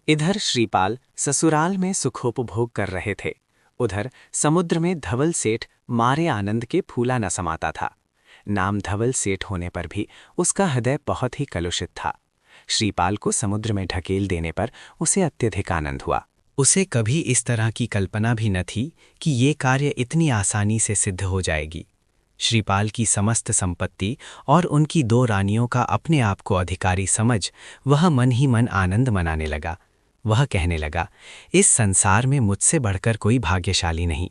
इधर श्रीपाल ससुराल में सुखोपभोग कर रहे थे, उधर समुद्र में धवल सेठ मारे आनंद के फूला न समाता था। नाम धवल सेठ होने पर भी उसका हृदय बहुत ही कलुषित था। श्रीपाल को समुद्र में ढकेल देने पर उसे अत्यधिक आनंद हुआ। उसे कभी इस तरह की कल्पना भी न थी कि ये कार्य इतनी आसानी से सिद्ध हो जाएगी। श्रीपाल की समस्त संपत्ति और उनकी 2 रानियों का अपने आप को अधिकारी समझ वह मन ही मन आनंद मनाने लगा। वह कहने लगा, इस संसार में मुझसे बढ़कर कोई भाग्यशाली नहीं,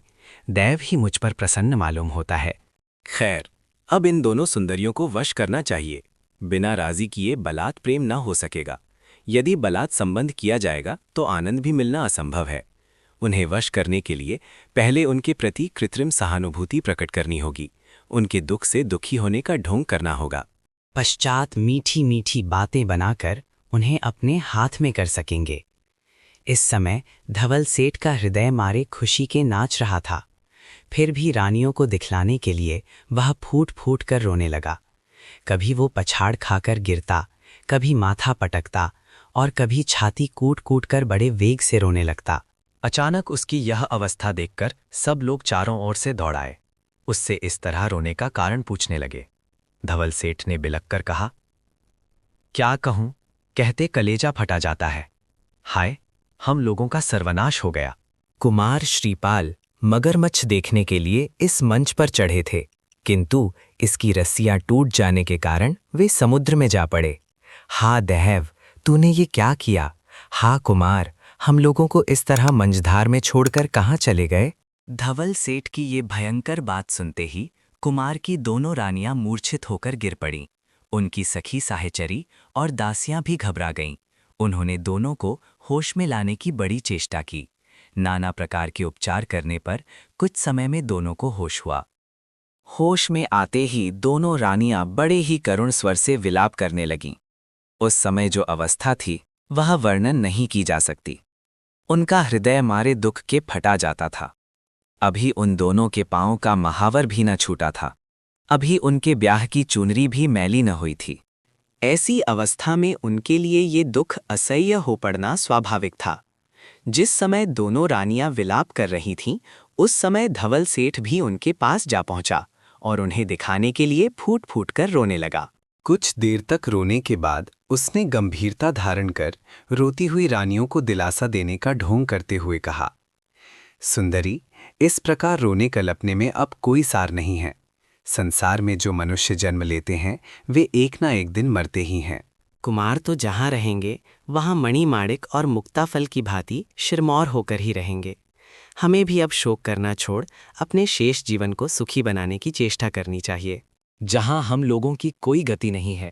दैव ही मुझ पर प्रसन्न मालूम होता है। खैर, अब इन दोनों सुंदरियों को वश करना चाहिए। बिना राजी किए बलात् प्रेम न हो सकेगा। यदि बलात् संबंध किया जाएगा तो आनंद भी मिलना असंभव है। उन्हें वश करने के लिए पहले उनके प्रति कृत्रिम सहानुभूति प्रकट करनी होगी। उनके दुख से दुखी होने का ढोंग करना होगा। पश्चात मीठी मीठी बातें बनाकर उन्हें अपने हाथ में कर सकेंगे। इस समय धवल सेठ का हृदय मारे खुशी के नाच रहा था। फिर भी रानियों को दिखलाने के लिए वह फूट फूट कर रोने लगा। कभी वो पछाड़ खाकर गिरता, कभी माथा पटकता और कभी छाती कूट कूट कर बड़े वेग से रोने लगता। अचानक उसकी यह अवस्था देखकर सब लोग चारों ओर से दौड़ आए। उससे इस तरह रोने का कारण पूछने लगे। धवल सेठ ने बिलक कर कहा, क्या कहूं, कहते कलेजा फटा जाता है। हाय, हम लोगों का सर्वनाश हो गया। कुमार श्रीपाल मगरमच्छ देखने के लिए इस मंच पर चढ़े थे, किंतु इसकी रस्सियां टूट जाने के कारण वे समुद्र में जा पड़े। हा दैव, तूने ये क्या किया? हा कुमार, हम लोगों को इस तरह मंझधार में छोड़कर कहाँ चले गए? धवल सेठ की ये भयंकर बात सुनते ही कुमार की दोनों रानियां मूर्छित होकर गिर पड़ीं। उनकी सखी साहेचरी और दासियां भी घबरा गईं। उन्होंने दोनों को होश में लाने की बड़ी चेष्टा की। नाना प्रकार के उपचार करने पर कुछ समय में दोनों को होश हुआ। होश में आते ही दोनों रानियां बड़े ही करुण स्वर से विलाप करने लगीं। उस समय जो अवस्था थी वह वर्णन नहीं की जा सकती। उनका हृदय मारे दुख के फटा जाता था। अभी उन दोनों के पांव का महावर भी न छूटा था। अभी उनके ब्याह की चुनरी भी मैली न हुई थी। ऐसी अवस्था में उनके लिए ये दुख असह्य हो पड़ना स्वाभाविक था। जिस समय दोनों रानियां विलाप कर रही थीं, उस समय धवल सेठ भी उनके पास जा पहुंचा और उन्हें दिखाने के लिए फूट फूट कर रोने लगा। कुछ देर तक रोने के बाद उसने गंभीरता धारण कर रोती हुई रानियों को दिलासा देने का ढोंग करते हुए कहा, सुंदरी, इस प्रकार रोने कलपने में अब कोई सार नहीं है। संसार में जो मनुष्य जन्म लेते हैं वे एक ना एक दिन मरते ही हैं। कुमार तो जहाँ रहेंगे वहाँ मणिमाणिक और मुक्ताफल की भांति शिरमौर होकर ही रहेंगे। हमें भी अब शोक करना छोड़ अपने शेष जीवन को सुखी बनाने की चेष्टा करनी चाहिए। जहाँ हम लोगों की कोई गति नहीं है,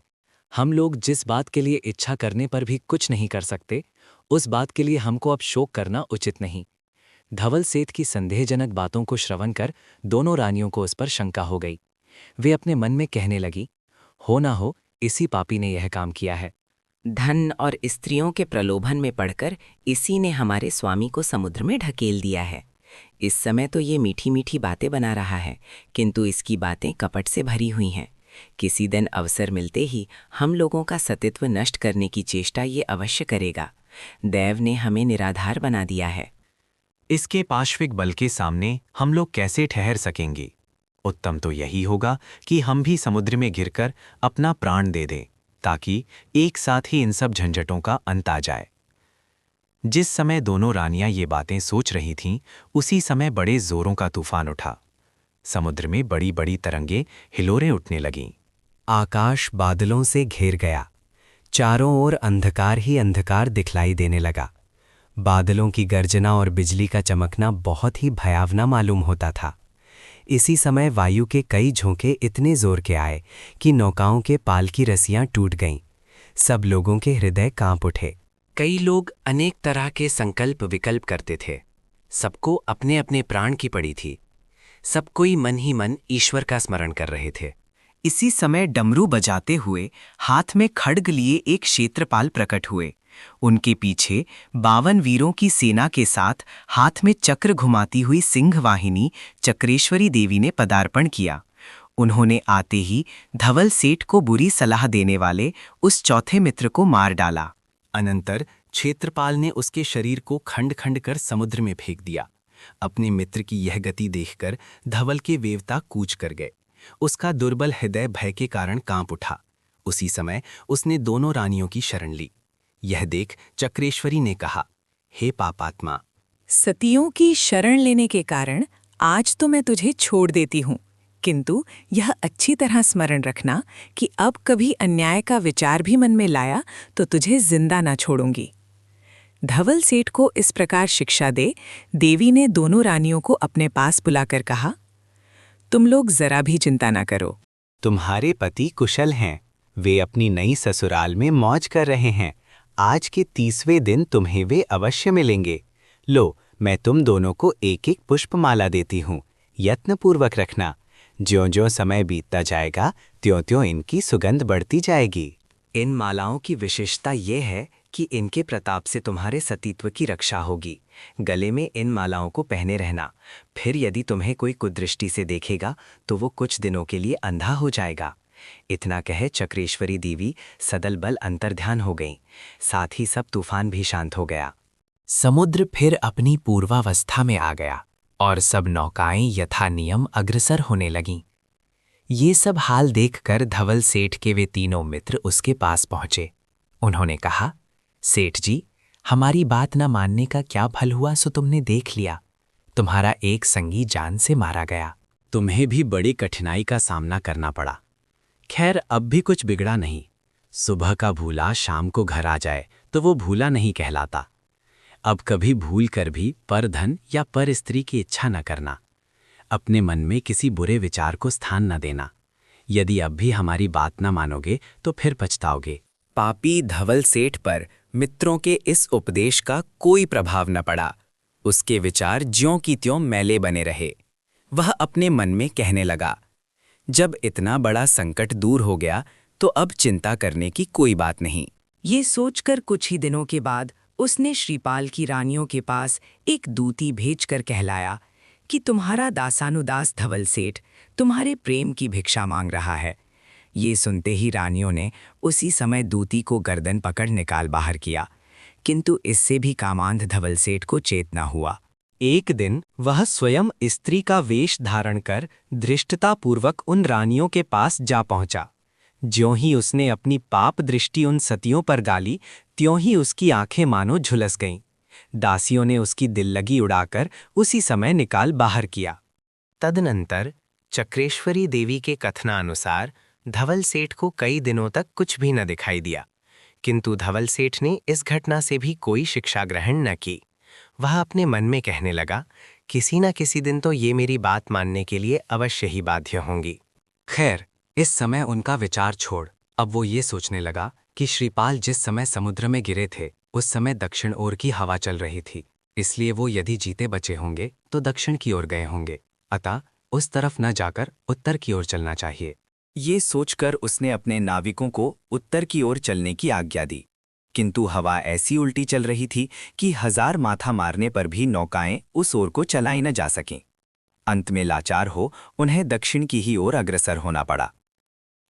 हम लोग जिस बात के लिए इच्छा करने पर भी कुछ नहीं कर सकते, उस बात के लिए हमको अब शोक करना उचित नहीं। धवल सेठ की संदेहजनक बातों को श्रवण कर दोनों रानियों को उस पर शंका हो गई। वे अपने मन में कहने लगी, हो ना हो इसी पापी ने यह काम किया है। धन और स्त्रियों के प्रलोभन में पड़कर इसी ने हमारे स्वामी को समुद्र में ढकेल दिया है। इस समय तो ये मीठी मीठी बातें बना रहा है, किंतु इसकी बातें कपट से भरी हुई हैं। किसी दिन अवसर मिलते ही हम लोगों का सतीत्व नष्ट करने की चेष्टा ये अवश्य करेगा। दैव ने हमें निराधार बना दिया है। इसके पाश्विक बल के सामने हम लोग कैसे ठहर सकेंगे? उत्तम तो यही होगा कि हम भी समुद्र में गिरकर अपना प्राण दे दें, ताकि एक साथ ही इन सब झंझटों का अंत आ जाए। जिस समय दोनों रानियां ये बातें सोच रही थीं, उसी समय बड़े जोरों का तूफान उठा। समुद्र में बड़ी बड़ी तरंगें हिलोरें उठने लगीं। आकाश बादलों से घेर गया। चारों ओर अंधकार ही अंधकार दिखलाई देने लगा। बादलों की गर्जना और बिजली का चमकना बहुत ही भयावना मालूम होता था। इसी समय वायु के कई झोंके इतने जोर के आए कि नौकाओं के पाल की रस्सियां टूट गईं। सब लोगों के हृदय कांप उठे। कई लोग अनेक तरह के संकल्प विकल्प करते थे। सबको अपने अपने प्राण की पड़ी थी। सब कोई मन ही मन ईश्वर का स्मरण कर रहे थे। इसी समय डमरू बजाते हुए हाथ में खड्ग लिए एक क्षेत्रपाल प्रकट हुए। उनके पीछे 52 वीरों की सेना के साथ हाथ में चक्र घुमाती हुई सिंह वाहिनी चक्रेश्वरी देवी ने पदार्पण किया। उन्होंने आते ही धवल सेठ को बुरी सलाह देने वाले उस चौथे मित्र को मार डाला। अनंतर क्षेत्रपाल ने उसके शरीर को खंड खंड कर समुद्र में फेंक दिया। अपने मित्र की यह गति देखकर धवल के वेवता कूच कर गए। उसका दुर्बल हृदय भय के कारण कांप उठा। उसी समय उसने दोनों रानियों की शरण ली। यह देख चक्रेश्वरी ने कहा, हे पापात्मा, सतियों की शरण लेने के कारण आज तो मैं तुझे छोड़ देती हूँ, किंतु यह अच्छी तरह स्मरण रखना कि अब कभी अन्याय का विचार भी मन में लाया तो तुझे जिंदा ना छोड़ूंगी। धवल सेठ को इस प्रकार शिक्षा दे देवी ने दोनों रानियों को अपने पास बुलाकर कहा, तुम लोग जरा भी चिंता ना करो। तुम्हारे पति कुशल हैं। वे अपनी नई ससुराल में मौज कर रहे हैं। आज के 30वें दिन तुम्हें वे अवश्य मिलेंगे। लो, मैं तुम दोनों को एक एक पुष्पमाला देती हूँ। यत्नपूर्वक रखना। ज्यों-ज्यों समय बीतता जाएगा त्यों-त्यों इनकी सुगंध बढ़ती जाएगी। इन मालाओं की विशेषता ये है कि इनके प्रताप से तुम्हारे सतीत्व की रक्षा होगी। गले में इन मालाओं को पहने रहना। फिर यदि तुम्हें कोई कुदृष्टि से देखेगा तो वो कुछ दिनों के लिए अंधा हो जाएगा। इतना कहे चक्रेश्वरी देवी सदल बल अंतर्ध्यान हो गईं। साथ ही सब तूफान भी शांत हो गया। समुद्र फिर अपनी पूर्वावस्था में आ गया और सब नौकाएं यथा नियम अग्रसर होने लगीं। ये सब हाल देखकर धवल सेठ के वे तीनों मित्र उसके पास पहुंचे। उन्होंने कहा, सेठ जी, हमारी बात न मानने का क्या फल हुआ सो तुमने देख लिया। तुम्हारा एक संगी जान से मारा गया। तुम्हें भी बड़ी कठिनाई का सामना करना पड़ा। खैर, अब भी कुछ बिगड़ा नहीं। सुबह का भूला शाम को घर आ जाए तो वो भूला नहीं कहलाता। अब कभी भूल कर भी पर धन या पर स्त्री की इच्छा न करना। अपने मन में किसी बुरे विचार को स्थान न देना। यदि अब भी हमारी बात न मानोगे तो फिर पछताओगे। पापी धवल सेठ पर मित्रों के इस उपदेश का कोई प्रभाव न पड़ा। उसके विचार ज्यों की त्यों मैले बने रहे। वह अपने मन में कहने लगा, जब इतना बड़ा संकट दूर हो गया तो अब चिंता करने की कोई बात नहीं। ये सोचकर कुछ ही दिनों के बाद उसने श्रीपाल की रानियों के पास एक दूती भेजकर कहलाया कि तुम्हारा दासानुदास धवल सेठ तुम्हारे प्रेम की भिक्षा मांग रहा है। ये सुनते ही रानियों ने उसी समय दूती को गर्दन पकड़ निकाल बाहर किया, किंतु इससे भी कामांध धवल सेठ को चेतना हुआ। एक दिन वह स्वयं स्त्री का वेश धारण कर धृष्टतापूर्वक उन रानियों के पास जा पहुंचा। ज्यों ही उसने अपनी पाप दृष्टि उन सतियों पर डाली, त्यों ही उसकी आंखें मानो झुलस गईं। दासियों ने उसकी दिल्लगी उड़ाकर उसी समय निकाल बाहर किया। तदनंतर चक्रेश्वरी देवी के कथनानुसार धवल सेठ को कई दिनों तक कुछ भी न दिखाई दिया, किंतु धवल सेठ ने इस घटना से भी कोई शिक्षा ग्रहण न की। वह अपने मन में कहने लगा, किसी न किसी दिन तो ये मेरी बात मानने के लिए अवश्य ही बाध्य होंगी। खैर, इस समय उनका विचार छोड़ अब वो ये सोचने लगा कि श्रीपाल जिस समय समुद्र में गिरे थे उस समय दक्षिण ओर की हवा चल रही थी, इसलिए वो यदि जीते बचे होंगे तो दक्षिण की ओर गए होंगे, अतः उस तरफ न जाकर उत्तर की ओर चलना चाहिए। ये सोचकर उसने अपने नाविकों को उत्तर की ओर चलने की आज्ञा दी, किंतु हवा ऐसी उल्टी चल रही थी कि 1000 माथा मारने पर भी नौकाएं उस ओर को चलाई न जा सकें। अंत में लाचार हो उन्हें दक्षिण की ही ओर अग्रसर होना पड़ा।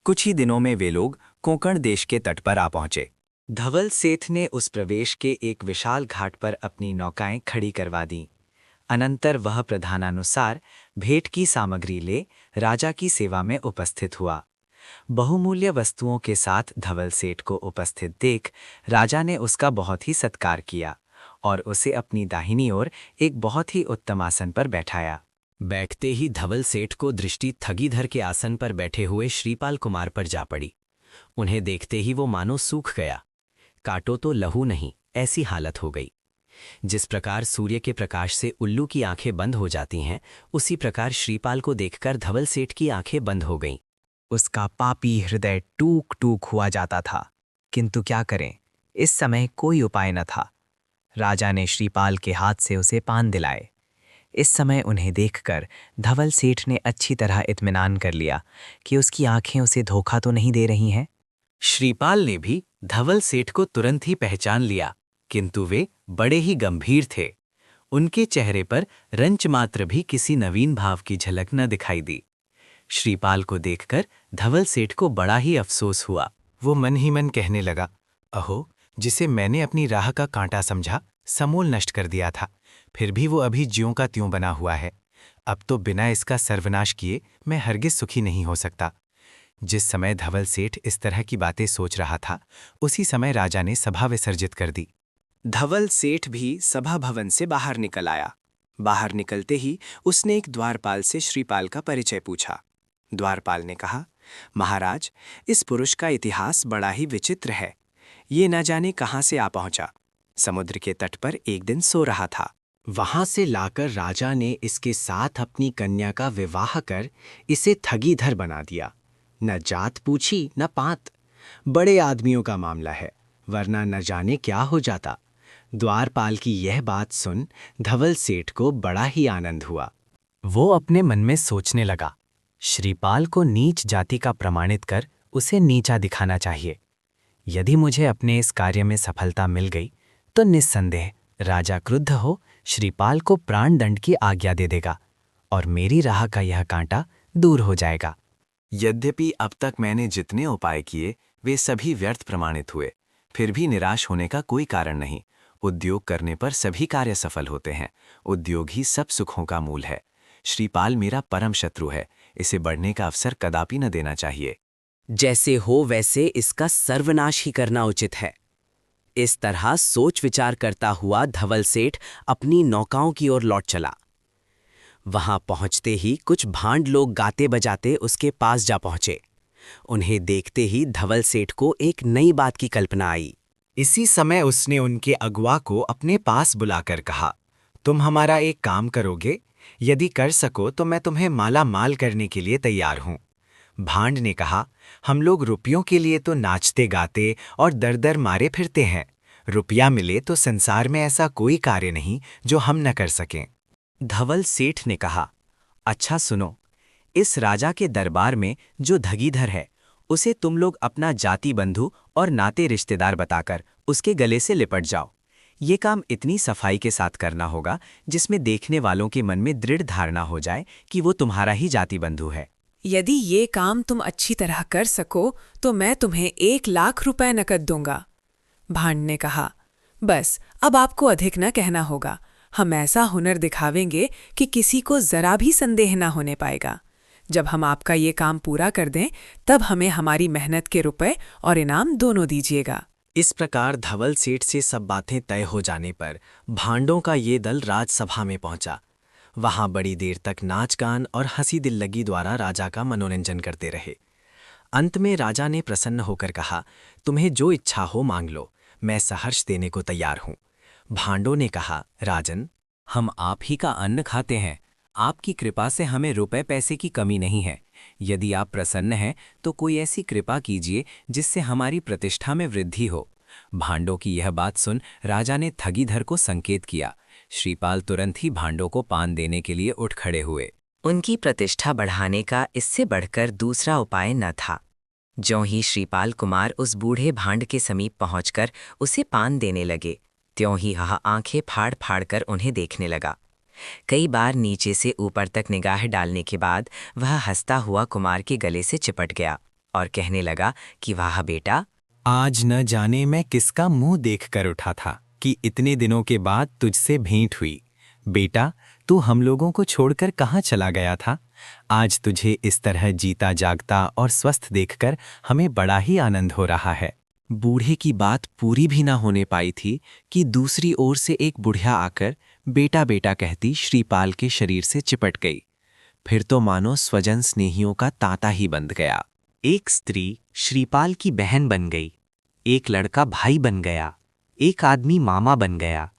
कुछ ही दिनों में वे लोग कोंकण देश के तट पर आ पहुंचे। धवल सेठ ने उस प्रवेश के एक विशाल घाट पर अपनी नौकाएं खड़ी करवा दीं। अनंतर वह प्रधानानुसार भेंट की सामग्री ले राजा की सेवा में उपस्थित हुआ। बहुमूल्य वस्तुओं के साथ धवल सेठ को उपस्थित देख राजा ने उसका बहुत ही सत्कार किया और उसे अपनी दाहिनी ओर एक बहुत ही उत्तम आसन पर बैठाया। बैठते ही धवल सेठ को दृष्टि थगीधर के आसन पर बैठे हुए श्रीपाल कुमार पर जा पड़ी। उन्हें देखते ही वो मानो सूख गया। काटो तो लहू नहीं, ऐसी हालत हो गई। जिस प्रकार सूर्य के प्रकाश से उल्लू की आंखें बंद हो जाती हैं, उसी प्रकार श्रीपाल को देखकर धवल सेठ की आंखें बंद हो गईं। उसका पापी हृदय टूक टूक हुआ जाता था, किंतु क्या करें, इस समय कोई उपाय न था। राजा ने श्रीपाल के हाथ से उसे पान दिलाए। इस समय उन्हें देखकर धवल सेठ ने अच्छी तरह इत्मीनान कर लिया कि उसकी आंखें उसे धोखा तो नहीं दे रही हैं। श्रीपाल ने भी धवल सेठ को तुरंत ही पहचान लिया, किंतु वे बड़े ही गंभीर थे। उनके चेहरे पर रंच मात्र भी किसी नवीन भाव की झलक न दिखाई दी। श्रीपाल को देखकर धवल सेठ को बड़ा ही अफसोस हुआ। वो मन ही मन कहने लगा, अहो, जिसे मैंने अपनी राह का कांटा समझा, समूल नष्ट कर दिया था। फिर भी वो अभी ज्यों का त्यों बना हुआ है। अब तो बिना इसका सर्वनाश किए मैं हरगिज सुखी नहीं हो सकता। जिस समय धवल सेठ इस तरह की बातें सोच रहा था, उसी समय राजा ने सभा विसर्जित कर दी। धवल सेठ भी सभा भवन से बाहर निकल आया। बाहर निकलते ही उसने एक द्वारपाल से श्रीपाल का परिचय पूछा। द्वारपाल ने कहा, महाराज, इस पुरुष का इतिहास बड़ा ही विचित्र है। ये न जाने कहाँ से आ पहुंचा। समुद्र के तट पर एक दिन सो रहा था। वहां से लाकर राजा ने इसके साथ अपनी कन्या का विवाह कर इसे ठगीधर बना दिया। न जात पूछी न पात। बड़े आदमियों का मामला है, वरना न जाने क्या हो जाता। द्वारपाल की यह बात सुन धवल सेठ को बड़ा ही आनंद हुआ। वो अपने मन में सोचने लगा, श्रीपाल को नीच जाति का प्रमाणित कर उसे नीचा दिखाना चाहिए। यदि मुझे अपने इस कार्य में सफलता मिल गई तो निस्संदेह राजा क्रुद्ध हो श्रीपाल को प्राण दंड की आज्ञा दे देगा और मेरी राह का यह कांटा दूर हो जाएगा। यद्यपि अब तक मैंने जितने उपाय किए वे सभी व्यर्थ प्रमाणित हुए, फिर भी निराश होने का कोई कारण नहीं। उद्योग करने पर सभी कार्य सफल होते हैं। उद्योग ही सब सुखों का मूल है। श्रीपाल मेरा परम शत्रु है, इसे बढ़ने का अवसर कदापि न देना चाहिए। जैसे हो वैसे इसका सर्वनाश ही करना उचित है। इस तरह सोच विचार करता हुआ धवल सेठ अपनी नौकाओं की ओर लौट चला। वहां पहुंचते ही कुछ भांड लोग गाते बजाते उसके पास जा पहुंचे। उन्हें देखते ही धवल सेठ को एक नई बात की कल्पना आई। इसी समय उसने उनके अगुआ को अपने पास बुलाकर कहा, तुम हमारा एक काम करोगे? यदि कर सको तो मैं तुम्हें माला माल करने के लिए तैयार हूं। भांड ने कहा, हम लोग रुपयों के लिए तो नाचते गाते और दर दर मारे फिरते हैं। रुपया मिले तो संसार में ऐसा कोई कार्य नहीं जो हम न कर सकें। धवल सेठ ने कहा, अच्छा सुनो, इस राजा के दरबार में जो धगीधर है उसे तुम लोग अपना जाति बंधु और नाते रिश्तेदार बताकर उसके गले से लिपट जाओ। ये काम इतनी सफाई के साथ करना होगा जिसमें देखने वालों के मन में दृढ़ धारणा हो जाए कि वो तुम्हारा ही जाति बंधु है। यदि ये काम तुम अच्छी तरह कर सको तो मैं तुम्हें 1 लाख रुपए नकद दूंगा। भांड ने कहा, बस अब आपको अधिक न कहना होगा। हम ऐसा हुनर दिखावेंगे कि किसी को जरा भी संदेह न होने पाएगा। जब हम आपका ये काम पूरा कर दें तब हमें हमारी मेहनत के रुपए और इनाम दोनों दीजिएगा। इस प्रकार धवल सेठ से सब बातें तय हो जाने पर भांडों का ये दल राजसभा में पहुंचा। वहां बड़ी देर तक नाच गान और हंसी दिल्लगी द्वारा राजा का मनोरंजन करते रहे। अंत में राजा ने प्रसन्न होकर कहा, तुम्हें जो इच्छा हो मांग लो, मैं सहर्ष देने को तैयार हूं। भांडों ने कहा, राजन, हम आप ही का अन्न खाते हैं। आपकी कृपा से हमें रुपए पैसे की कमी नहीं है। यदि आप प्रसन्न हैं तो कोई ऐसी कृपा कीजिए जिससे हमारी प्रतिष्ठा में वृद्धि हो। भांडों की यह बात सुन राजा ने ठगीधर को संकेत किया। श्रीपाल तुरंत ही भांडों को पान देने के लिए उठ खड़े हुए। उनकी प्रतिष्ठा बढ़ाने का इससे बढ़कर दूसरा उपाय न था। ज्यों ही श्रीपाल कुमार उस बूढ़े भांड के समीप पहुंचकर उसे पान देने लगे, त्यों ही वह आंखें फाड़ फाड़ कर उन्हें देखने लगा। कई बार नीचे से ऊपर तक निगाह डालने के बाद वह हंसता हुआ कुमार के गले से चिपट गया और कहने लगा कि वाह बेटा, आज न जाने मैं किसका मुंह देख कर उठा था कि इतने दिनों के बाद तुझसे भेंट हुई। बेटा, तू हम लोगों को छोड़कर कहाँ चला गया था? आज तुझे इस तरह जीता जागता और स्वस्थ देखकर हमें बड़ा ही आनंद हो रहा है। बूढ़े की बात पूरी भी ना होने पाई थी कि दूसरी ओर से एक बुढ़िया आकर बेटा बेटा कहती श्रीपाल के शरीर से चिपट गई। फिर तो मानो स्वजन स्नेहियों का तांता ही बंध गया। एक स्त्री श्रीपाल की बहन बन गई, एक लड़का भाई बन गया, एक आदमी मामा बन गया,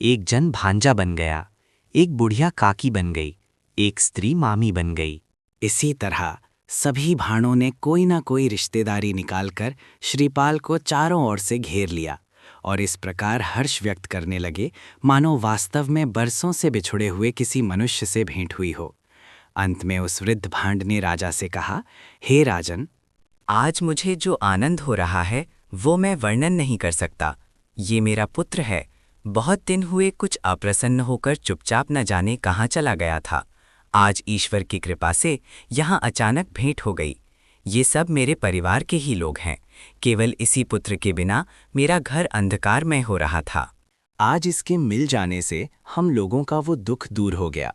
एक जन भांजा बन गया, एक बुढ़िया काकी बन गई, एक स्त्री मामी बन गई। इसी तरह सभी भाणों ने कोई ना कोई रिश्तेदारी निकालकर श्रीपाल को चारों ओर से घेर लिया और इस प्रकार हर्ष व्यक्त करने लगे मानो वास्तव में बरसों से बिछुड़े हुए किसी मनुष्य से भेंट हुई हो। अंत में उस वृद्ध भांड ने राजा से कहा, हे राजन, आज मुझे जो आनंद हो रहा है वो मैं वर्णन नहीं कर सकता। ये मेरा पुत्र है। बहुत दिन हुए कुछ अप्रसन्न होकर चुपचाप न जाने कहाँ चला गया था। आज ईश्वर की कृपा से यहाँ अचानक भेंट हो गई। ये सब मेरे परिवार के ही लोग हैं। केवल इसी पुत्र के बिना मेरा घर अंधकारमय हो रहा था। आज इसके मिल जाने से हम लोगों का वो दुख दूर हो गया।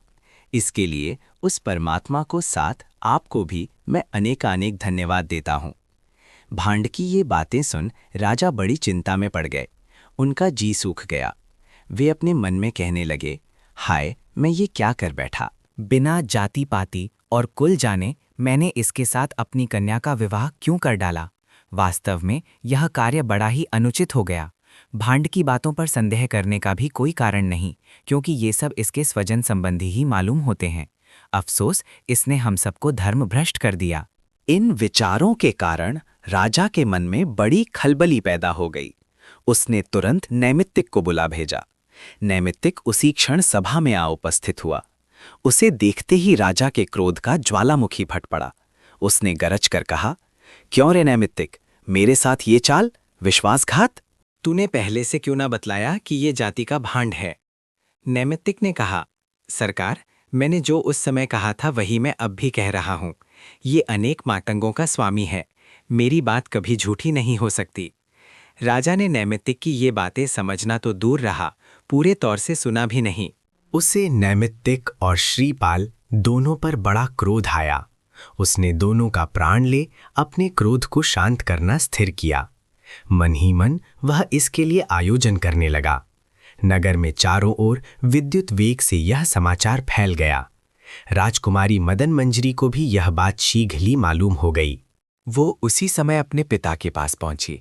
इसके लिए उस परमात्मा को साथ आपको भी मैं अनेकानेक धन्यवाद देता हूँ। भांड की ये बातें सुन राजा बड़ी चिंता में पड़ गए। उनका जी सूख गया। वे अपने मन में कहने लगे, हाय, मैं ये क्या कर बैठा। बिना जाति पाति और कुल जाने मैंने इसके साथ अपनी कन्या का विवाह क्यों कर डाला। वास्तव में यह कार्य बड़ा ही अनुचित हो गया। भांड की बातों पर संदेह करने का भी कोई कारण नहीं, क्योंकि ये सब इसके स्वजन संबंधी ही मालूम होते हैं। अफसोस, इसने हम सबको धर्म भ्रष्ट कर दिया। इन विचारों के कारण राजा के मन में बड़ी खलबली पैदा हो गई। उसने तुरंत नैमित्तिक को बुला भेजा। नैमित्तिक उसी क्षण सभा में आ उपस्थित हुआ। उसे देखते ही राजा के क्रोध का ज्वालामुखी फट पड़ा। उसने गरज कर कहा, क्यों रे नैमित्तिक, मेरे साथ ये चाल, विश्वासघात? तूने पहले से क्यों ना बतलाया कि ये जाति का भांड है? नैमित्तिक ने कहा, सरकार, मैंने जो उस समय कहा था वही मैं अब भी कह रहा हूँ। ये अनेक मातंगों का स्वामी है। मेरी बात कभी झूठी नहीं हो सकती। राजा ने नैमित्तिक की ये बातें समझना तो दूर रहा, पूरे तौर से सुना भी नहीं। उसे नैमित्तिक और श्रीपाल दोनों पर बड़ा क्रोध आया। उसने दोनों का प्राण ले अपने क्रोध को शांत करना स्थिर किया। मन ही मन वह इसके लिए आयोजन करने लगा। नगर में चारों ओर विद्युत वेग से यह समाचार फैल गया। राजकुमारी मदन मंजरी को भी यह बात शीघ्र ही मालूम हो गई। वो उसी समय अपने पिता के पास पहुंची।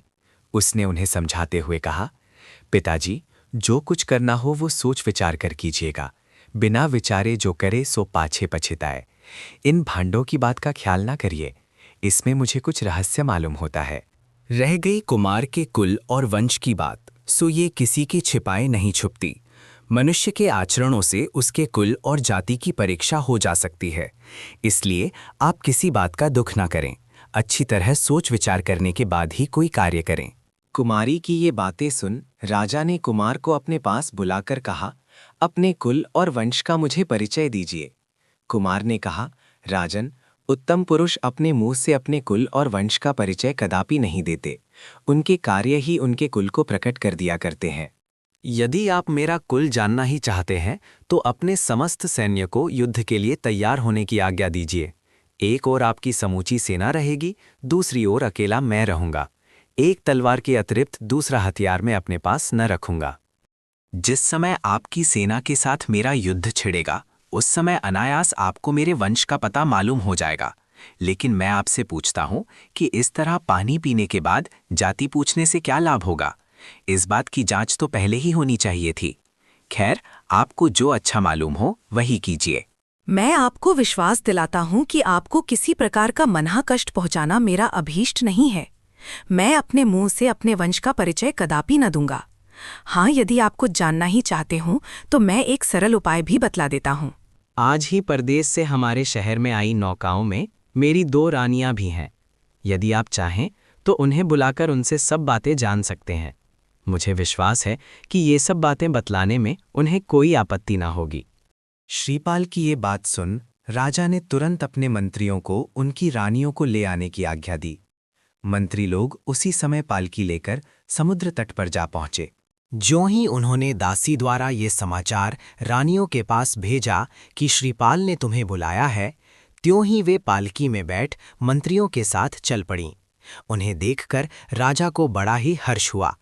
उसने उन्हें समझाते हुए कहा, पिताजी, जो कुछ करना हो वो सोच विचार कर कीजिएगा। बिना विचारे जो करे सो पाछे पछताए। इन भांडों की बात का ख्याल ना करिए। इसमें मुझे कुछ रहस्य मालूम होता है। रह गई कुमार के कुल और वंश की बात, सो ये किसी की छिपाए नहीं छुपती। मनुष्य के आचरणों से उसके कुल और जाति की परीक्षा हो जा सकती है। इसलिए आप किसी बात का दुख ना करें। अच्छी तरह सोच विचार करने के बाद ही कोई कार्य करें। कुमारी की ये बातें सुन राजा ने कुमार को अपने पास बुलाकर कहा, अपने कुल और वंश का मुझे परिचय दीजिए। कुमार ने कहा, राजन, उत्तम पुरुष अपने मुंह से अपने कुल और वंश का परिचय कदापि नहीं देते। उनके कार्य ही उनके कुल को प्रकट कर दिया करते हैं। यदि आप मेरा कुल जानना ही चाहते हैं तो अपने समस्त सैन्य को युद्ध के लिए तैयार होने की आज्ञा दीजिए। एक ओर आपकी समूची सेना रहेगी, दूसरी ओर अकेला मैं रहूंगा। एक तलवार के अतिरिक्त दूसरा हथियार मैं अपने पास न रखूंगा। जिस समय आपकी सेना के साथ मेरा युद्ध छिड़ेगा, उस समय अनायास आपको मेरे वंश का पता मालूम हो जाएगा। लेकिन मैं आपसे पूछता हूं कि इस तरह पानी पीने के बाद जाति पूछने से क्या लाभ होगा? इस बात की जांच तो पहले ही होनी चाहिए थी। खैर, आपको जो अच्छा मालूम हो वही कीजिए। मैं आपको विश्वास दिलाता हूं कि आपको किसी प्रकार का मनहा कष्ट पहुंचाना मेरा अभीष्ट नहीं है। मैं अपने मुंह से अपने वंश का परिचय कदापि न दूंगा। हाँ, यदि आपको जानना ही चाहते हो तो मैं एक सरल उपाय भी बतला देता हूँ। आज ही परदेश से हमारे शहर में आई नौकाओं में मेरी 2 रानियां भी हैं। यदि आप चाहें तो उन्हें बुलाकर उनसे सब बातें जान सकते हैं। मुझे विश्वास है कि ये सब बातें बतलाने में उन्हें कोई आपत्ति ना होगी। श्रीपाल की ये बात सुन राजा ने तुरंत अपने मंत्रियों को उनकी रानियों को ले आने की आज्ञा दी। मंत्री लोग उसी समय पालकी लेकर समुद्र तट पर जा पहुंचे। ज्यों ही उन्होंने दासी द्वारा ये समाचार रानियों के पास भेजा कि श्रीपाल ने तुम्हें बुलाया है, त्यों ही वे पालकी में बैठ मंत्रियों के साथ चल पड़ीं। उन्हें देखकर राजा को बड़ा ही हर्ष हुआ।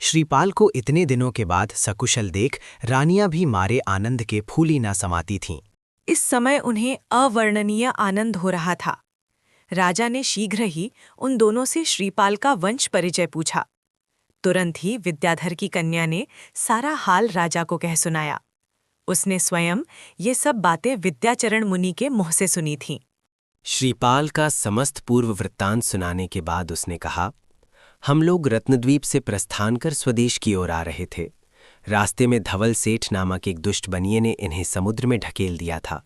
श्रीपाल को इतने दिनों के बाद सकुशल देख रानियां भी मारे आनंद के फूली ना समाती थीं। इस समय उन्हें अवर्णनीय आनंद हो रहा था। राजा ने शीघ्र ही उन दोनों से श्रीपाल का वंश परिचय पूछा। तुरंत ही विद्याधर की कन्या ने सारा हाल राजा को कह सुनाया। उसने स्वयं ये सब बातें विद्याचरण मुनि के मुंह से सुनी थीं। श्रीपाल का समस्त पूर्व वृत्तांत सुनाने के बाद उसने कहा, हम लोग रत्नद्वीप से प्रस्थान कर स्वदेश की ओर आ रहे थे। रास्ते में धवल सेठ नामक एक दुष्ट बनिए ने इन्हें समुद्र में ढकेल दिया था,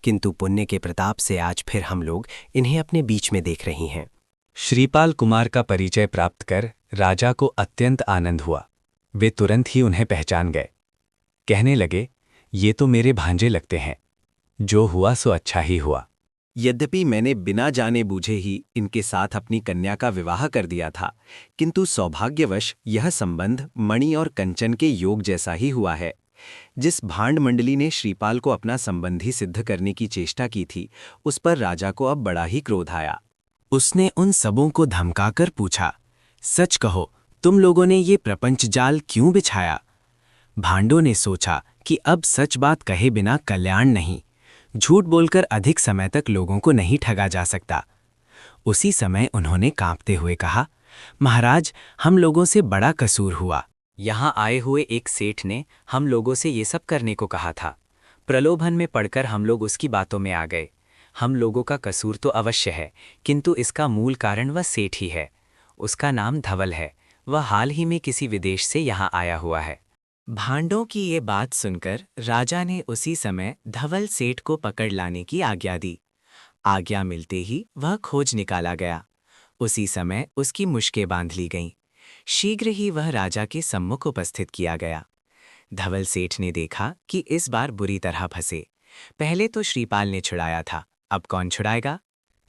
किंतु पुण्य के प्रताप से आज फिर हम लोग इन्हें अपने बीच में देख रही हैं। श्रीपाल कुमार का परिचय प्राप्त कर राजा को अत्यंत आनंद हुआ। वे तुरंत ही उन्हें पहचान गए। कहने लगे, ये तो मेरे भांजे लगते हैं। जो हुआ सो अच्छा ही हुआ। यद्यपि मैंने बिना जाने बूझे ही इनके साथ अपनी कन्या का विवाह कर दिया था, किंतु सौभाग्यवश यह संबंध मणि और कंचन के योग जैसा ही हुआ है। जिस भांड मंडली ने श्रीपाल को अपना संबंधी सिद्ध करने की चेष्टा की थी, उस पर राजा को अब बड़ा ही क्रोध आया। उसने उन सबों को धमकाकर पूछा, सच कहो, तुम लोगों ने ये प्रपंच जाल क्यों बिछाया? भांडों ने सोचा कि अब सच बात कहे बिना कल्याण नहीं, झूठ बोलकर अधिक समय तक लोगों को नहीं ठगा जा सकता। उसी समय उन्होंने कांपते हुए कहा, महाराज, हम लोगों से बड़ा कसूर हुआ। यहाँ आए हुए एक सेठ ने हम लोगों से ये सब करने को कहा था। प्रलोभन में पड़कर हम लोग उसकी बातों में आ गए। हम लोगों का कसूर तो अवश्य है, किंतु इसका मूल कारण वह सेठ ही है। उसका नाम धवल है। वह हाल ही में किसी विदेश से यहाँ आया हुआ है। भांडों की ये बात सुनकर राजा ने उसी समय धवल सेठ को पकड़ लाने की आज्ञा दी। आज्ञा मिलते ही वह खोज निकाला गया। उसी समय उसकी मुश्कें बांध ली गईं। शीघ्र ही वह राजा के सम्मुख उपस्थित किया गया। धवल सेठ ने देखा कि इस बार बुरी तरह फंसे। पहले तो श्रीपाल ने छुड़ाया था, अब कौन छुड़ाएगा?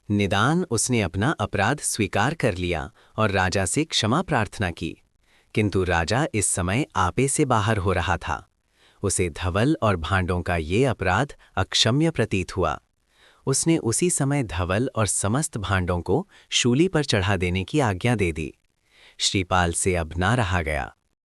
निदान उसने अपना अपराध स्वीकार कर लिया और राजा से क्षमा प्रार्थना की, किंतु राजा इस समय आपे से बाहर हो रहा था। उसे धवल और भांडों का ये अपराध अक्षम्य प्रतीत हुआ। उसने उसी समय धवल और समस्त भांडों को शूली पर चढ़ा देने की आज्ञा दे दी। श्रीपाल से अब ना रहा गया।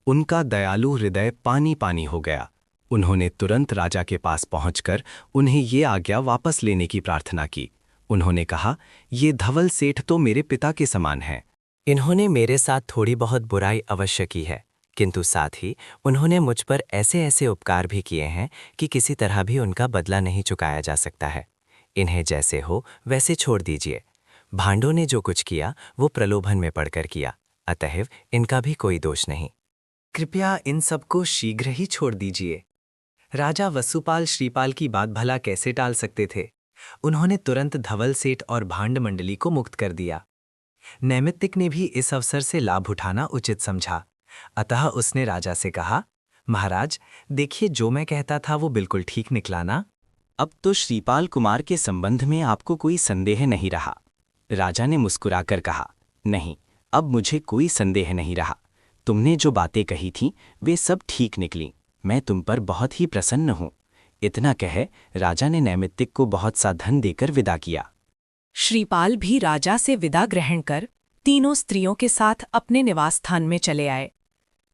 उनका दयालु हृदय पानी पानी हो गया। उन्होंने तुरंत राजा के पास पहुंचकर उन्हें ये आज्ञा वापस लेने की प्रार्थना की। उन्होंने कहा, ये धवल सेठ तो मेरे पिता के समान हैं। इन्होंने मेरे साथ थोड़ी बहुत बुराई अवश्य की है, किंतु साथ ही उन्होंने मुझ पर ऐसे ऐसे उपकार भी किए हैं कि किसी तरह भी उनका बदला नहीं चुकाया जा सकता है। इन्हें जैसे हो वैसे छोड़ दीजिए। भांडों ने जो कुछ किया वो प्रलोभन में पड़कर किया, अतएव इनका भी कोई दोष नहीं। कृपया इन सबको शीघ्र ही छोड़ दीजिए। राजा वसुपाल श्रीपाल की बात भला कैसे टाल सकते थे? उन्होंने तुरंत धवल सेठ और भांड मंडली को मुक्त कर दिया। नैमित्तिक ने भी इस अवसर से लाभ उठाना उचित समझा, अतः उसने राजा से कहा, महाराज, देखिए, जो मैं कहता था वो बिल्कुल ठीक निकला ना? अब तो श्रीपाल कुमार के संबंध में आपको कोई संदेह नहीं रहा। राजा ने मुस्कुराकर कहा, नहीं, अब मुझे कोई संदेह नहीं रहा। तुमने जो बातें कही थीं वे सब ठीक निकली। मैं तुम पर बहुत ही प्रसन्न हूँ। इतना कह राजा ने नैमित्तिक को बहुत सा धन देकर विदा किया। श्रीपाल भी राजा से विदा ग्रहण कर तीनों स्त्रियों के साथ अपने निवास स्थान में चले आए।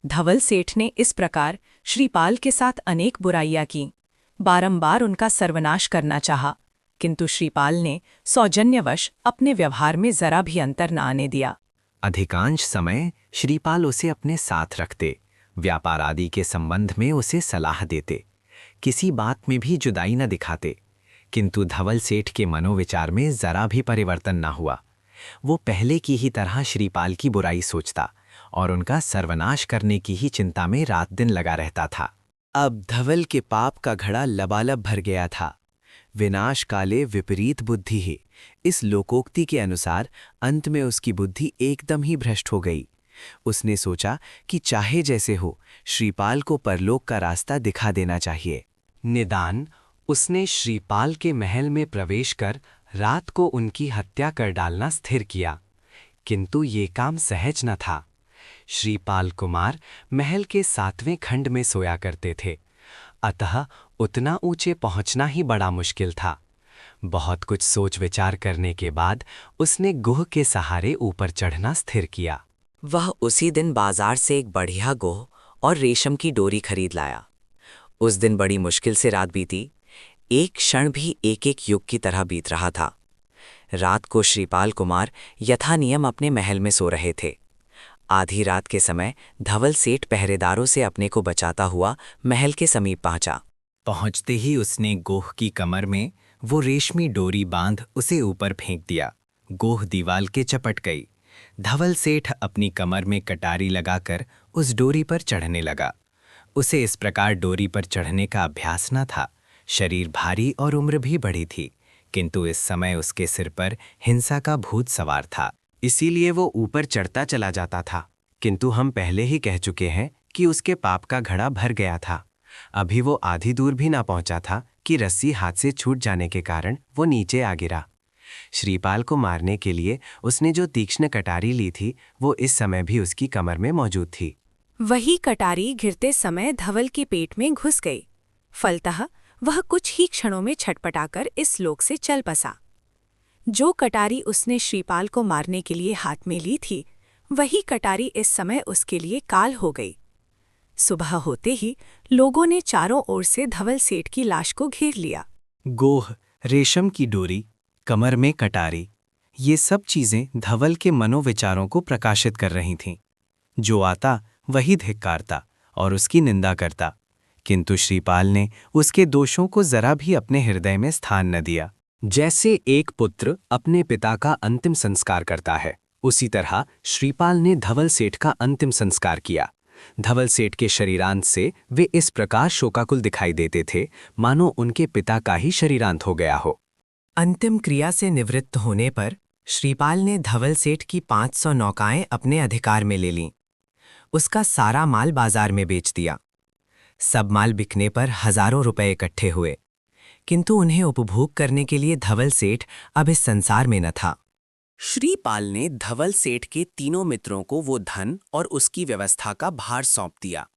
धवल सेठ ने इस प्रकार श्रीपाल के साथ अनेक बुराइयां की, बारंबार उनका सर्वनाश करना चाहा, किंतु श्रीपाल ने सौजन्यवश अपने व्यवहार में जरा भी अंतर न आने दिया। अधिकांश समय श्रीपाल उसे अपने साथ रखते, व्यापार आदि के संबंध में उसे सलाह देते, किसी बात में भी जुदाई न दिखाते, किंतु धवल सेठ के मनोविचार में जरा भी परिवर्तन न हुआ। वो पहले की ही तरह श्रीपाल की बुराई सोचता और उनका सर्वनाश करने की ही चिंता में रात दिन लगा रहता था। अब धवल के पाप का घड़ा लबालब भर गया था। विनाश काले विपरीत बुद्धि ही, इस लोकोक्ति के अनुसार अंत में उसकी बुद्धि एकदम ही भ्रष्ट हो गई। उसने सोचा कि चाहे जैसे हो, श्रीपाल को परलोक का रास्ता दिखा देना चाहिए। निदान उसने श्रीपाल के महल में प्रवेश कर रात को उनकी हत्या कर डालना स्थिर किया, किंतु ये काम सहज न था। श्रीपाल कुमार महल के 7वें खंड में सोया करते थे, अतः उतना ऊंचे पहुंचना ही बड़ा मुश्किल था। बहुत कुछ सोच विचार करने के बाद उसने गुह के सहारे ऊपर चढ़ना स्थिर किया। वह उसी दिन बाजार से एक बढ़िया गोह और रेशम की डोरी खरीद लाया। उस दिन बड़ी मुश्किल से रात बीती। एक क्षण भी एक एक युग की तरह बीत रहा था। रात को श्रीपाल कुमार यथानियम अपने महल में सो रहे थे। आधी रात के समय धवल सेठ पहरेदारों से अपने को बचाता हुआ महल के समीप पहुंचा। पहुंचते ही उसने गोह की कमर में वो रेशमी डोरी बांध उसे ऊपर फेंक दिया। गोह दीवाल के चपट गई। धवल सेठ अपनी कमर में कटारी लगाकर उस डोरी पर चढ़ने लगा। उसे इस प्रकार डोरी पर चढ़ने का अभ्यास न था। शरीर भारी और उम्र भी बड़ी थी, किंतु इस समय उसके सिर पर हिंसा का भूत सवार था, इसीलिए वो ऊपर चढ़ता चला जाता था। किंतु हम पहले ही कह चुके हैं कि उसके पाप का घड़ा भर गया था। अभी वो आधी दूर भी ना पहुंचा था कि रस्सी हाथ से छूट जाने के कारण वो नीचे आ गिरा। श्रीपाल को मारने के लिए उसने जो तीक्ष्ण कटारी ली थी वो इस समय भी उसकी कमर में मौजूद थी। वही कटारी गिरते समय धवल के पेट में घुस गई। फलतः वह कुछ ही क्षणों में छटपटाकर इस लोक से चल बसा। जो कटारी उसने श्रीपाल को मारने के लिए हाथ में ली थी, वही कटारी इस समय उसके लिए काल हो गई। सुबह होते ही लोगों ने चारों ओर से धवल सेठ की लाश को घेर लिया। गोह, रेशम की डोरी, कमर में कटारी, ये सब चीजें धवल के मनोविचारों को प्रकाशित कर रही थीं। जो आता वही धिक्कारता और उसकी निंदा करता, किंतु श्रीपाल ने उसके दोषों को जरा भी अपने हृदय में स्थान न दिया। जैसे एक पुत्र अपने पिता का अंतिम संस्कार करता है, उसी तरह श्रीपाल ने धवल सेठ का अंतिम संस्कार किया। धवल सेठ के शरीरांत से वे इस प्रकार शोकाकुल दिखाई देते थे मानो उनके पिता का ही शरीरांत हो गया हो। अंतिम क्रिया से निवृत्त होने पर श्रीपाल ने धवल सेठ की 500 नौकाएं अपने अधिकार में ले लीं। उसका सारा माल बाजार में बेच दिया। सब माल बिकने पर हजारों रुपए इकट्ठे हुए, किंतु उन्हें उपभोग करने के लिए धवल सेठ अब इस संसार में न था। श्रीपाल ने धवल सेठ के तीनों मित्रों को वो धन और उसकी व्यवस्था का भार सौंप दिया।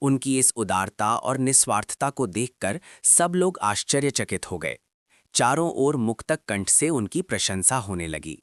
उनकी इस उदारता और निस्वार्थता को देखकर सब लोग आश्चर्यचकित हो गए। चारों ओर मुक्तक कंठ से उनकी प्रशंसा होने लगी।